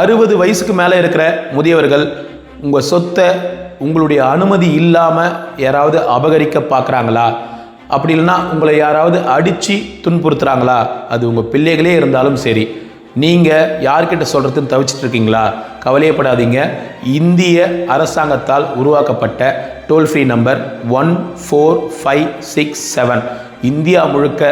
60 வயசுக்கு மேலே இருக்கிற முதியவர்கள் உங்கள் சொத்தை உங்களுடைய அனுமதி இல்லாமல் யாராவது அபகரிக்க பார்க்குறாங்களா? அப்படி இல்லைன்னா உங்களை யாராவது அடித்து துன்புறுத்துகிறாங்களா? அது உங்கள் பிள்ளைகளே இருந்தாலும் சரி, நீங்கள் யார்கிட்ட சொல்கிறதுன்னு தவிச்சிட்டு இருக்கீங்களா? கவலையப்படாதீங்க. இந்திய அரசாங்கத்தால் உருவாக்கப்பட்ட டோல் ஃப்ரீ நம்பர் 14567. இந்தியா முழுக்க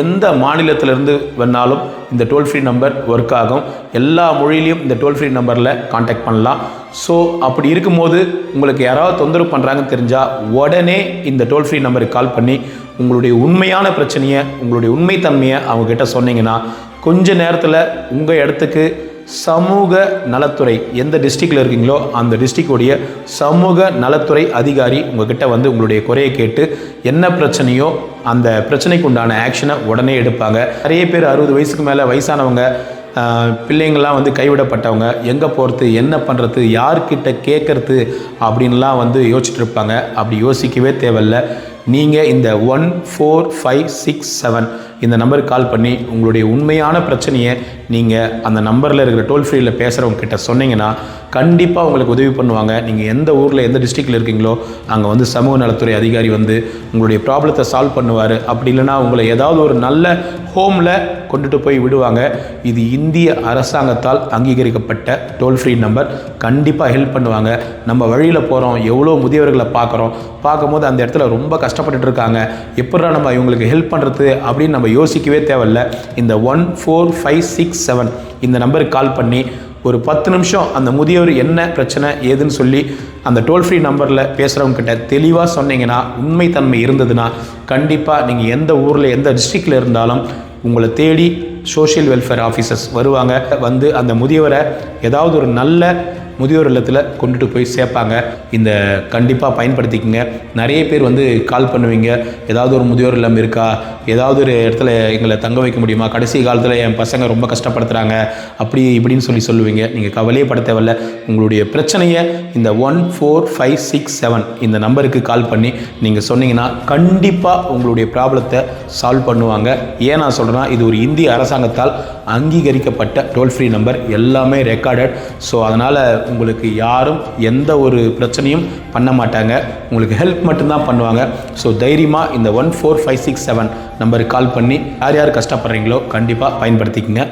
எந்த மாநிலத்திலிருந்து வேணாலும் இந்த டோல் ஃப்ரீ நம்பர் ஒர்க் ஆகும். எல்லா மொழியிலையும் இந்த டோல் ஃப்ரீ நம்பரில் காண்டாக்ட் பண்ணலாம். ஸோ அப்படி இருக்கும்போது உங்களுக்கு யாராவது தொந்தரவு பண்ணுறாங்கன்னு தெரிஞ்சால் உடனே இந்த டோல் ஃப்ரீ நம்பருக்கு கால் பண்ணி உங்களுடைய உண்மையான பிரச்சனையை, உங்களுடைய உண்மைத்தன்மையை அவங்கக்கிட்ட சொன்னீங்கன்னா கொஞ்ச நேரத்தில் உங்கள் இடத்துக்கு சமூக நலத்துறை, எந்த டிஸ்ட்ரிக்டில் இருக்கீங்களோ அந்த டிஸ்ட்ரிக்டுடைய சமூக நலத்துறை அதிகாரி உங்ககிட்ட வந்து உங்களுடைய குறையை கேட்டு என்ன பிரச்சனையோ அந்த பிரச்சனைக்கு உண்டான ஆக்ஷனை உடனே எடுப்பாங்க. நிறைய பேர் 60 வயசுக்கு மேலே வயசானவங்க, பிள்ளைங்கள்லாம் வந்து கைவிடப்பட்டவங்க, எங்கே போகிறது, என்ன பண்ணுறது, யார்கிட்ட கேட்குறது அப்படின்லாம் வந்து யோசிச்சுட்டு இருப்பாங்க. அப்படி யோசிக்கவே தேவையில்லை. நீங்கள் இந்த 14567 இந்த நம்பருக்கு கால் பண்ணி உங்களுடைய உண்மையான பிரச்சனையை நீங்கள் அந்த நம்பரில் இருக்கிற டோல் ஃப்ரீயில் பேசுகிறவங்க கிட்ட சொன்னீங்கன்னா கண்டிப்பாக உங்களுக்கு உதவி பண்ணுவாங்க. நீங்கள் எந்த ஊரில் எந்த டிஸ்ட்ரிக்டில் இருக்கீங்களோ அங்கே வந்து சமூக நலத்துறை அதிகாரி வந்து உங்களுடைய ப்ராப்ளத்தை சால்வ் பண்ணுவார். அப்படி இல்லைனா உங்களை ஏதாவது ஒரு நல்ல ஹோமில் கொண்டுட்டு போய் விடுவாங்க. இது இந்திய அரசாங்கத்தால் அங்கீகரிக்கப்பட்ட டோல் ஃப்ரீ நம்பர். கண்டிப்பாக ஹெல்ப் பண்ணுவாங்க. நம்ம வழியில் போகிறோம், எவ்வளோ முதியவர்களை பார்க்கும்போது அந்த இடத்துல ரொம்ப கஷ்டப்பட்டுட்டு இருக்காங்க, எப்படா நம்ம இவங்களுக்கு ஹெல்ப் பண்ணுறது அப்படின்னு நம்ம யோசிக்கவே தேவையில்லை. இந்த 14567 இந்த நம்பருக்கு கால் பண்ணி ஒரு 10 நிமிஷம் அந்த முதியவர் என்ன பிரச்சனை ஏதுன்னு சொல்லி அந்த டோல் ஃப்ரீ நம்பரில் பேசுகிறவங்ககிட்ட தெளிவாக சொன்னீங்கன்னா, உண்மைத்தன்மை இருந்ததுன்னா கண்டிப்பாக நீங்கள் எந்த ஊரில் எந்த டிஸ்ட்ரிக்டில் இருந்தாலும் உங்களை தேடி சோஷியல் வெல்ஃபேர் ஆஃபீஸர்ஸ் வருவாங்க. வந்து அந்த முதியவரை ஏதாவது ஒரு நல்ல முதியோர் இல்லத்தில் கொண்டுட்டு போய் சேர்ப்பாங்க. இந்த கண்டிப்பாக பயன்படுத்திக்கங்க. நிறைய பேர் வந்து கால் பண்ணுவீங்க, ஏதாவது ஒரு முதியோர் இல்லம் இருக்கா, ஏதாவது ஒரு இடத்துல எங்களை தங்க வைக்க முடியுமா, கடைசி காலத்தில் என் பசங்க ரொம்ப கஷ்டப்படுத்துகிறாங்க, அப்படி இப்படின்னு சொல்லுவீங்க. நீங்கள் கவலையே பட தேவையில்ல. உங்களுடைய பிரச்சனையை இந்த 14567 இந்த நம்பருக்கு கால் பண்ணி நீங்கள் சொன்னீங்கன்னா கண்டிப்பாக உங்களுடைய ப்ராப்ளத்தை சால்வ் பண்ணுவாங்க. ஏன் நான் சொல்கிறேன்னா, இது ஒரு இந்திய அரசாங்கத்தால் அங்கீகரிக்கப்பட்ட டோல் ஃப்ரீ நம்பர், எல்லாமே ரெக்கார்டட். ஸோ அதனால் உங்களுக்கு யாரும் எந்த ஒரு பிரச்சனையும் பண்ண மாட்டாங்க, உங்களுக்கு ஹெல்ப் மட்டும்தான் பண்ணுவாங்க. ஸோ தைரியமாக இந்த 14567 நம்பருக்கு கால் பண்ணி யார் யார் கஷ்டப்படுறீங்களோ கண்டிப்பாக பயன்படுத்திக்கங்க.